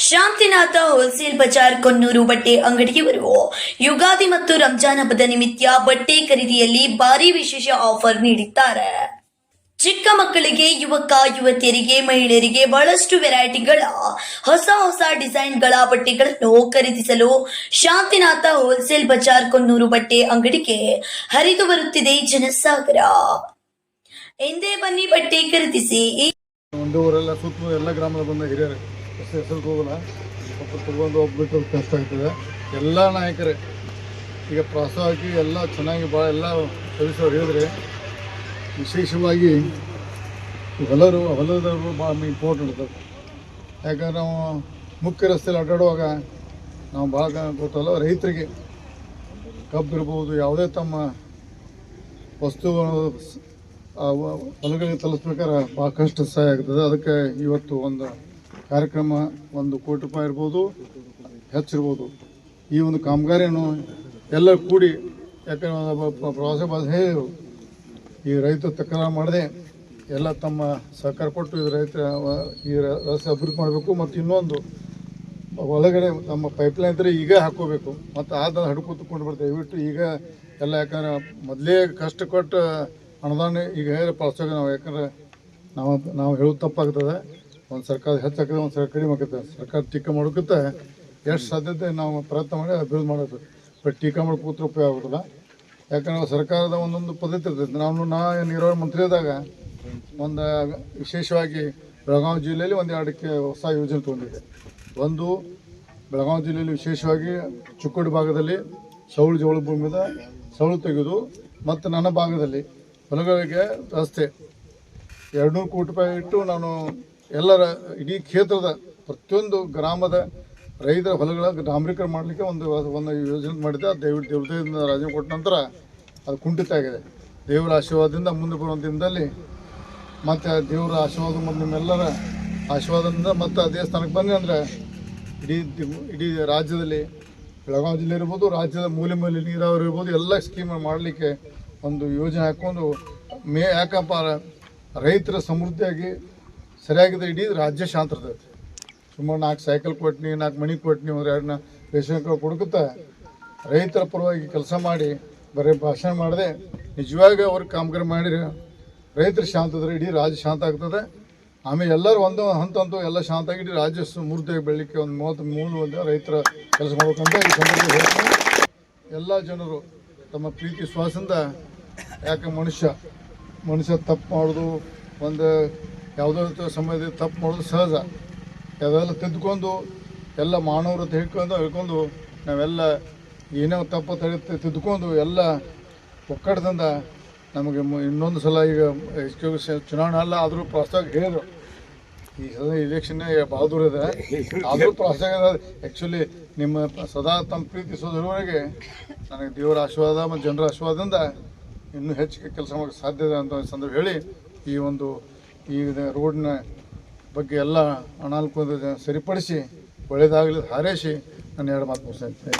Shantinatha wholesale Bazaar Konnur ಬಟ್ಟೆ ಅಂಗಡಿಯವರು ಯುಗಾದಿ ಮತ್ತು ರಂಜಾನ್ ಹಬ್ಬದ ನಿಮಿತ್ತ ಬಟ್ಟೆ ಖರೀದಿಯಲ್ಲಿ ಭಾರಿ ವಿಶೇಷ ಆಫರ್ ನೀಡಿದ್ದಾರೆ. ಚಿಕ್ಕ ಮಕ್ಕಳಿಗೆ, ಯುವಕ ಯುವತಿಯರಿಗೆ, ಮಹಿಳೆಯರಿಗೆ ಬಹಳಷ್ಟು ವೆರೈಟಿಗಳ ಹೊಸ ಡಿಸೈನ್ಗಳ ಬಟ್ಟೆಗಳನ್ನು ಖರೀದಿಸಲು ಶಾಂತಿನಾಥ ಹೋಲ್ಸೇಲ್ ಬಜಾರ್ ಕೊನ್ನೂರು ಬಟ್ಟೆ ಅಂಗಡಿಗೆ ಹರಿದು ಬರುತ್ತಿದೆ ಜನಸಾಗರ. ಎಂದೇ ಬನ್ನಿ ಬಟ್ಟೆ ಖರೀದಿಸಿ. ಒಂದು ಊರೆಲ್ಲ ಸುತ್ತ ಎಲ್ಲ ಗ್ರಾಮದ ಬಂದ ಹಿರಿಯರು ಹೆಸರು ಹೋಗಲ್ಲ, ತಗೊಂಡು ಹೋಗ್ಬಿಟ್ಟು ಕಷ್ಟ ಆಗ್ತದೆ. ಎಲ್ಲ ನಾಯಕರೇ ಈಗ ಪ್ರೋತ್ಸಾಹಕ್ಕೆ ಎಲ್ಲ ಚೆನ್ನಾಗಿ ಭಾಳ ಎಲ್ಲ ಸದಸ್ಯರು ಹೇಳಿದ್ರೆ, ವಿಶೇಷವಾಗಿ ಹೊಲದವರು ಭಾಳ ಇಂಪಾರ್ಟೆಂಟ್ ಇರ್ತದೆ. ಯಾಕಂದ್ರೆ ನಾವು ಮುಖ್ಯ ರಸ್ತೆಯಲ್ಲಿ ಅಡ್ಡಾಡುವಾಗ ನಾವು ಭಾಳ ಗೊತ್ತಲ್ಲ, ರೈತರಿಗೆ ಕಬ್ಬು ಇರ್ಬೋದು, ಯಾವುದೇ ತಮ್ಮ ವಸ್ತುಗಳು ಹೊಲಗಳಿಗೆ ತಲುಪಿಸ್ಬೇಕಾದ್ರೆ ಭಾಳ ಕಷ್ಟ ಸಹಾಯ ಆಗ್ತದೆ. ಅದಕ್ಕೆ ಇವತ್ತು ಒಂದು ಕಾರ್ಯಕ್ರಮ, 1 ಕೋಟಿ ರೂಪಾಯಿ ಇರ್ಬೋದು, ಹೆಚ್ಚಿರ್ಬೋದು, ಈ ಒಂದು ಕಾಮಗಾರಿಯನ್ನು ಎಲ್ಲ ಕೂಡಿ, ಯಾಕಂದ್ರೆ ಪ್ರವಾಸ ಹೇಳಿದರು, ಈ ರೈತರು ತಕರಾರು ಮಾಡದೆ ಎಲ್ಲ ತಮ್ಮ ಸಹಕಾರ ಕೊಟ್ಟು ಇದು ರೈತರ ಈ ರಸ್ತೆ ಅಭಿವೃದ್ಧಿ ಮಾಡಬೇಕು. ಮತ್ತು ಇನ್ನೊಂದು ಒಳಗಡೆ ನಮ್ಮ ಪೈಪ್ಲೈನ್ ಇದ್ದರೆ ಈಗ ಹಾಕೋಬೇಕು, ಮತ್ತು ಆದ ಹಡ್ಕೊತ್ಕೊಂಡು ಬರ್ತಾರೆ. ದಯವಿಟ್ಟು ಈಗ ಎಲ್ಲ, ಯಾಕಂದ್ರೆ ಮೊದಲೇ ಕಷ್ಟ ಕೊಟ್ಟು ಅನುದಾನ ಈಗ ಹೇಳಿ ಪ್ರೋತ್ಸಾಹ ನಾವು, ಯಾಕಂದ್ರೆ ನಾವು ಹೇಳೋದು ತಪ್ಪಾಗ್ತದೆ. ಒಂದು ಸರ್ಕಾರ ಹೆಚ್ಚಾಗ್ತದೆ, ಒಂದು ಸರ್ಕಾರ ಕಡಿಮೆ ಆಗ್ತದೆ. ಸರ್ಕಾರ ಟೀಕೆ ಮಾಡೋಕ್ಕಿಂತ ಎಷ್ಟು ಸಾಧ್ಯತೆ ನಾವು ಪ್ರಯತ್ನ ಮಾಡಿ ಅಭಿವೃದ್ಧಿ ಮಾಡೋದು. ಬಟ್ ಟೀಕೆ ಮಾಡಿ ಕೂತ್ರೆ ಉಪಯೋಗ ಆಗೋದಿಲ್ಲ. ಯಾಕಂದ್ರೆ ಸರ್ಕಾರದ ಒಂದೊಂದು ಪದ್ಧತಿ ಇರ್ತದೆ. ನಾ ನೀರಾವರಿ ಮಂತ್ರಿ ಆದಾಗ ಒಂದು ವಿಶೇಷವಾಗಿ ಬೆಳಗಾವಿ ಜಿಲ್ಲೆಯಲ್ಲಿ 1-2 ಹೊಸ ಯೋಜನೆ ತೊಗೊಂಡಿದೆ. ಒಂದು ಬೆಳಗಾವಿ ಜಿಲ್ಲೆಯಲ್ಲಿ ವಿಶೇಷವಾಗಿ ಚಿಕ್ಕೋಡಿ ಭಾಗದಲ್ಲಿ ಸೌಳು ಜೋಳ ಭೂಮಿದ ಸೌಳು ತೆಗೆದು, ಮತ್ತು ನನ್ನ ಭಾಗದಲ್ಲಿ ಹೊಲಗಳಿಗೆ ರಸ್ತೆ 200 ಕೋಟಿ ರೂಪಾಯಿ ಇಟ್ಟು ನಾನು ಎಲ್ಲರ ಇಡೀ ಕ್ಷೇತ್ರದ ಪ್ರತಿಯೊಂದು ಗ್ರಾಮದ ರೈತರ ಹೊಲಗಳ ಡಾಂಬರೀಕರಣ ಮಾಡಲಿಕ್ಕೆ ಒಂದು ಯೋಜನೆ ಮಾಡಿದ್ದೆ. ದಯವಿಟ್ಟು ದೇವತೆಯಿಂದ ರಾಜೀನಾಮೆ ಕೊಟ್ಟ ನಂತರ ಅದು ಕುಂಠಿತ ಆಗಿದೆ. ದೇವರ ಆಶೀರ್ವಾದದಿಂದ ಮುಂದೆ ಬರುವ ದಿನದಲ್ಲಿ ಮತ್ತು ದೇವರ ಆಶೀರ್ವಾದ ಮತ್ತು ನಿಮ್ಮೆಲ್ಲರ ಆಶೀರ್ವಾದದಿಂದ ಮತ್ತು ಅದೇ ಸ್ಥಾನಕ್ಕೆ ಬಂದೆ ಅಂದರೆ ಇಡೀ ರಾಜ್ಯದಲ್ಲಿ, ಬೆಳಗಾವಿ ಜಿಲ್ಲೆ ಇರ್ಬೋದು, ರಾಜ್ಯದ ಮೂಲೆ ನೀರಾವರಿ ಇರ್ಬೋದು, ಎಲ್ಲ ಸ್ಕೀಮ್ ಮಾಡಲಿಕ್ಕೆ ಒಂದು ಯೋಜನೆ ಹಾಕ್ಕೊಂಡು ಯಾಕಪ್ಪ ರೈತರ ಸಮೃದ್ಧಿಯಾಗಿ ಸರಿಯಾಗಿದೆ. ಇಡೀ ರಾಜ್ಯ ಶಾಂತ ಇರ್ತೈತೆ. ಸುಮಾರು 4 ಸೈಕಲ್ ಕೊಟ್ನಿ, 4 ಮಣಿ ಕೊಟ್ನಿ, 2 ರೇಷನ್ ಕಾರ್ಡ್ ಕೊಡ್ಕೊತ ರೈತರ ಪರವಾಗಿ ಕೆಲಸ ಮಾಡಿ ಬರೀ ಭಾಷಣ ಮಾಡದೆ ನಿಜವಾಗಿ ಅವ್ರಿಗೆ ಕಾಮಗಾರಿ ಮಾಡಿರಿ ರೈತರು ಶಾಂತ ಇದ್ರೆ ಇಡೀ ರಾಜ್ಯ ಶಾಂತ ಆಗ್ತದೆ. ಆಮೇಲೆ ಎಲ್ಲರೂ ಒಂದು ಹಂತ ಎಲ್ಲ ಶಾಂತ ಆಗಿ ಇಡೀ ರಾಜ್ಯ ಸಮೃದ್ಧಿಯಾಗಿ ಬೆಳಲಿಕ್ಕೆ ಒಂದು 33 ರೈತರ ಕೆಲಸ ಮಾಡ್ಬೇಕಂತ ಈ ಸಂದರ್ಭದಲ್ಲಿ ಹೇಳ್ತೀನಿ. ಎಲ್ಲ ಜನರು ತಮ್ಮ ಪ್ರೀತಿ ವಿಶ್ವಾಸದಿಂದ, ಯಾಕೆ ಮನುಷ್ಯ ತಪ್ಪು ಮಾಡೋದು, ಒಂದು ಯಾವುದೋ ಸಮಯದಲ್ಲಿ ತಪ್ಪು ಮಾಡೋದು ಸಹಜ. ಅದೆಲ್ಲ ತಿದ್ದುಕೊಂಡು ಎಲ್ಲ ಮಾನವರು ಹೇಳ್ಕೊಂಡು ನಾವೆಲ್ಲ ಏನೋ ತಪ್ಪು ತಿದ್ದುಕೊಂಡು ಎಲ್ಲ ಒಕ್ಕಡದಿಂದ ನಮಗೆ ಇನ್ನೊಂದು ಸಲ ಈಗ ಚುನಾವಣೆ ಅಲ್ಲ, ಆದರೂ ಪ್ರೋತ್ಸಾಹ ಹೇಳಿದ್ರು. ಈ ಇಲೆಕ್ಷನ್ ಭಾಳ ದೂರ ಇದೆ, ಆದರೂ ಪ್ರೋತ್ಸಾಹ ಆ್ಯಕ್ಚುಲಿ ನಿಮ್ಮ ಸದಾ ತಮ್ಮ ಪ್ರೀತಿ ಸೋದರವರೆಗೆ ನನಗೆ ದೇವರ ಆಶೀರ್ವಾದ ಮತ್ತು ಜನರ ಆಶೀರ್ವಾದದಿಂದ ಇನ್ನೂ ಹೆಚ್ಚಿಗೆ ಕೆಲಸ ಮಾಡೋಕ್ಕೆ ಸಾಧ್ಯ ಇದೆ ಅಂತ ಸಂದರ್ಭ ಹೇಳಿ, ಈ ರೋಡ್ನ ಬಗ್ಗೆ ಎಲ್ಲ ಅನಾನುಕೂಲ ಸರಿಪಡಿಸಿ ಒಳ್ಳೆಯದಾಗಲಿ ಹಾರೈಸಿ ನಾನು 2 ಮಾತು ಮುಗಿಸ್ತೇನೆ.